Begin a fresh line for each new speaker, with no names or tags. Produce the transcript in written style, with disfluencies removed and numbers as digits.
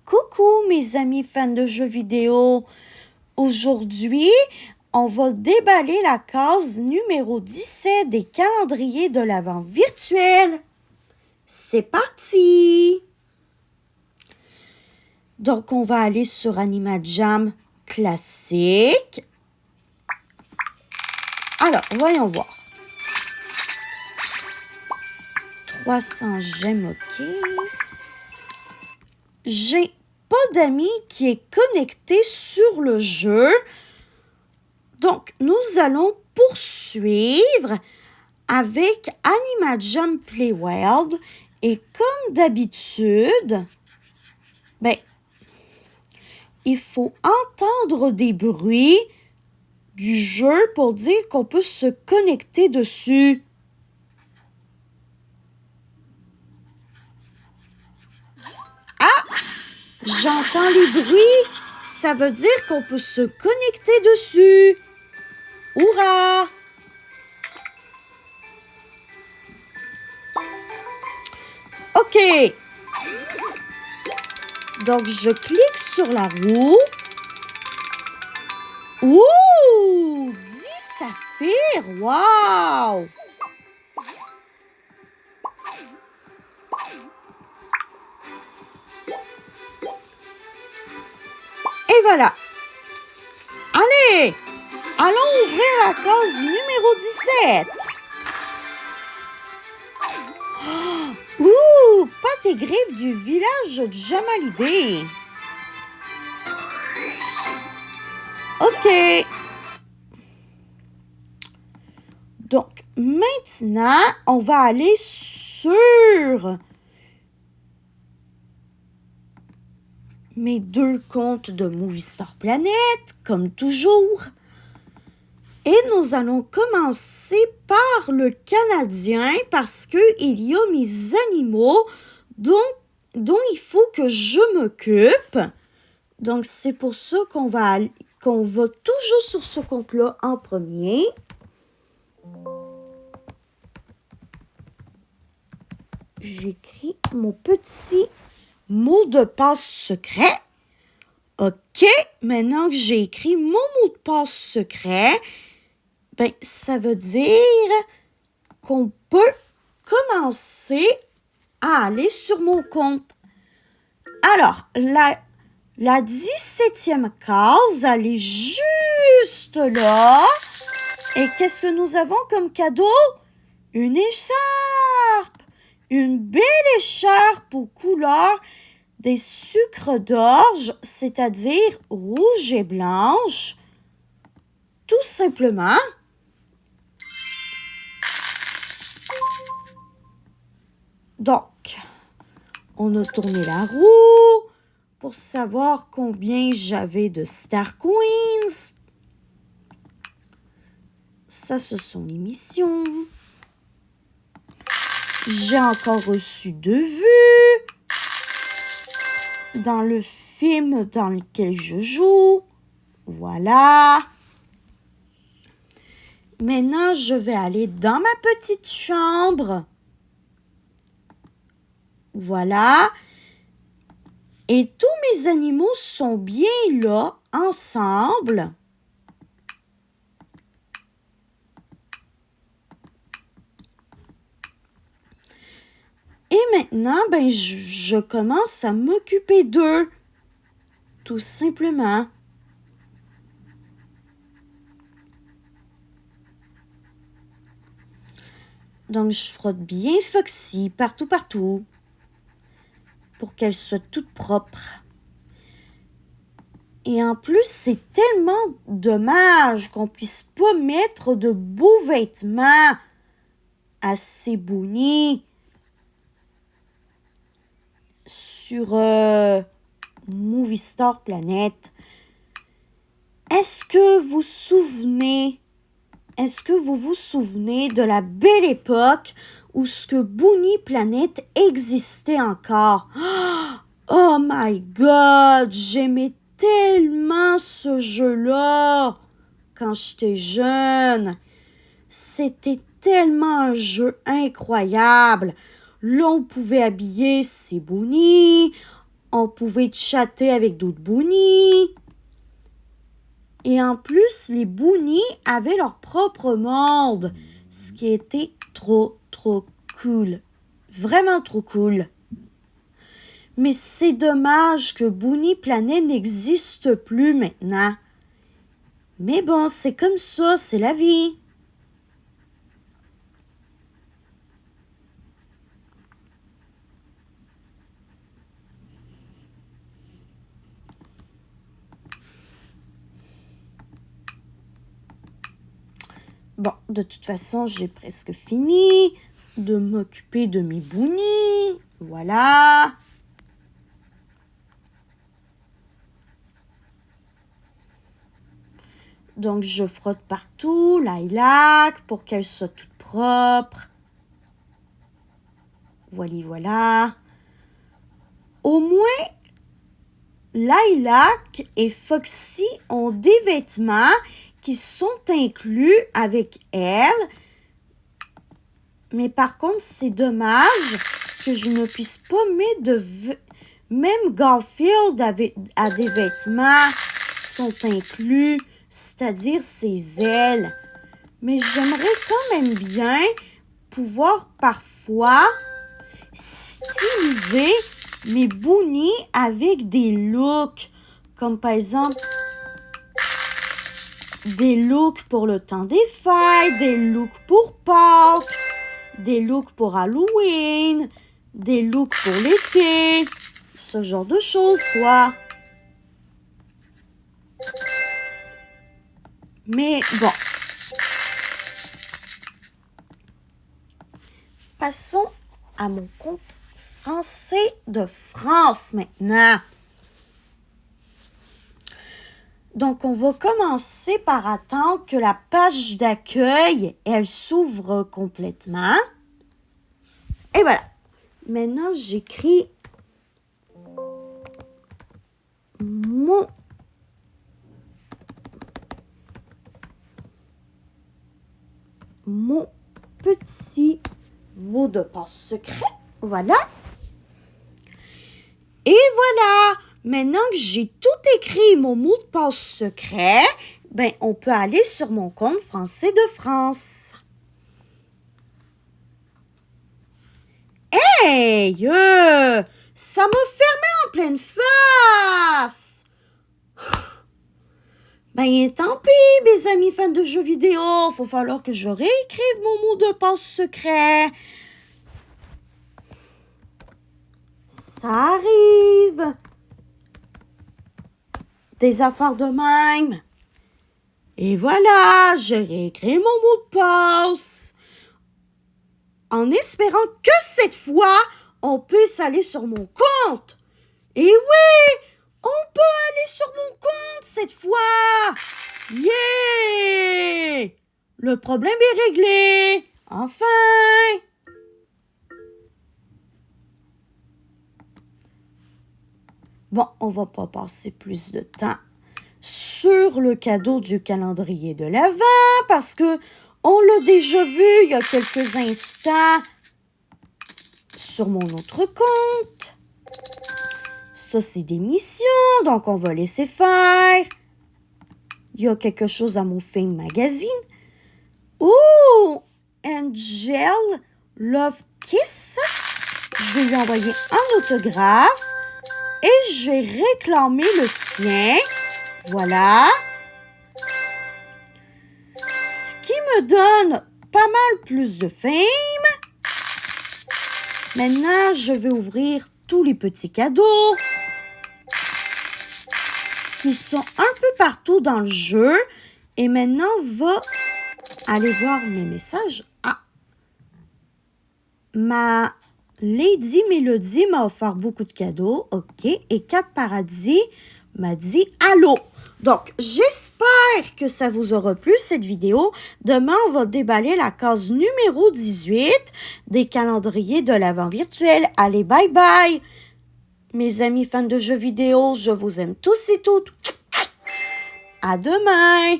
Coucou mes amis fans de jeux vidéo. Aujourd'hui, on va déballer la case numéro 17 des calendriers de l'Avent virtuel. C'est parti! Donc, on va aller sur Animajam classique. Alors, voyons voir. 300 gemmes, ok. J'ai pas d'amis qui est connecté sur le jeu. Donc, nous allons poursuivre avec Animajam Playworld. Et comme d'habitude, il faut entendre des bruits du jeu pour dire qu'on peut se connecter dessus. J'entends les bruits, ça veut dire qu'on peut se connecter dessus. Hourra! Ok. Donc, je clique sur la roue. Ouh! 10 saphirs! Wow! Et voilà. Allez! Allons ouvrir la case numéro 17. Ouh! Pâte et griffes du village de Jamalidé. OK. Donc, maintenant, on va aller sur mes 2 comptes de Movie Star Planet, comme toujours. Et nous allons commencer par le Canadien parce qu'il y a mes animaux dont il faut que je m'occupe. Donc, c'est pour ça qu'on va toujours sur ce compte-là en premier. J'écris mon petit mot de passe secret. OK, maintenant que j'ai écrit mon mot de passe secret, ça veut dire qu'on peut commencer à aller sur mon compte. Alors, la 17e case, elle est juste là. Et qu'est-ce que nous avons comme cadeau? Une écharpe. Une belle écharpe aux couleurs des sucres d'orge, c'est-à-dire rouge et blanche. Tout simplement. Donc, on a tourné la roue pour savoir combien j'avais de Star Coins. Ça, ce sont les missions. J'ai encore reçu 2 vues dans le film dans lequel je joue. Voilà. Maintenant, je vais aller dans ma petite chambre. Voilà. Et tous mes animaux sont bien là, ensemble. Et maintenant, je commence à m'occuper d'eux. Tout simplement. Donc, je frotte bien Foxy partout. Pour qu'elle soit toute propre. Et en plus, c'est tellement dommage qu'on puisse pas mettre de beaux vêtements à ces bounis sur Movie Star Planet. Est-ce que vous vous souvenez de la belle époque où ce que Bunny Planet existait encore? Oh my God! J'aimais tellement ce jeu-là quand j'étais jeune. C'était tellement un jeu incroyable. Là, on pouvait habiller ses bunnies, On pouvait chatter avec d'autres boonies. Et en plus, les boonies avaient leur propre monde, ce qui était trop cool. Vraiment trop cool. Mais c'est dommage que Boonie Planet n'existe plus maintenant. Mais bon, c'est comme ça, c'est la vie. Bon, de toute façon, j'ai presque fini de m'occuper de mes boonies. Voilà. Donc, je frotte partout, lilac, pour qu'elle soit toute propre. Voilà. Au moins, Lilac et Foxy ont des vêtements qui sont inclus avec elle. Mais par contre, c'est dommage que je ne puisse pas mettre Même Garfield a des vêtements qui sont inclus, c'est-à-dire ses ailes. Mais j'aimerais quand même bien pouvoir parfois styliser mes boonies avec des looks, comme par exemple des looks pour le temps des fêtes, des looks pour Pâques, des looks pour Halloween, des looks pour l'été, ce genre de choses, quoi. Mais bon. Passons à mon compte français de France maintenant. Donc, on va commencer par attendre que la page d'accueil, elle s'ouvre complètement. Et voilà. Maintenant, j'écris mon petit mot de passe secret. Voilà. Et voilà. Maintenant que j'ai tout écrit mon mot de passe secret, ben on peut aller sur mon compte français de France. Hey! Ça m'a fermé en pleine face! Ben tant pis, mes amis fans de jeux vidéo, faut falloir que je réécrive mon mot de passe secret. Ça arrive. Des affaires de même. Et voilà, j'ai réécrit mon mot de passe. En espérant que cette fois, on puisse aller sur mon compte. Et oui, on peut aller sur mon compte cette fois. Yeah! Le problème est réglé. Enfin. Bon, on va pas passer plus de temps sur le cadeau du calendrier de l'Avent parce que on l'a déjà vu il y a quelques instants sur mon autre compte. Ça, c'est des missions, donc on va laisser faire. Il y a quelque chose à mon Fame Magazine. Oh! Angel Love Kiss. Je vais lui envoyer un autographe. Et je vais réclamer le sien. Voilà. Ce qui me donne pas mal plus de fame. Maintenant, je vais ouvrir tous les petits cadeaux qui sont un peu partout dans le jeu. Et maintenant, on va aller voir mes messages. Ah! Ma Lady Melody m'a offert beaucoup de cadeaux, ok. Et Cat Paradis m'a dit allô. Donc, j'espère que ça vous aura plu cette vidéo. Demain, on va déballer la case numéro 18 des calendriers de l'Avent virtuel. Allez, bye bye. Mes amis fans de jeux vidéo, je vous aime tous et toutes. À demain.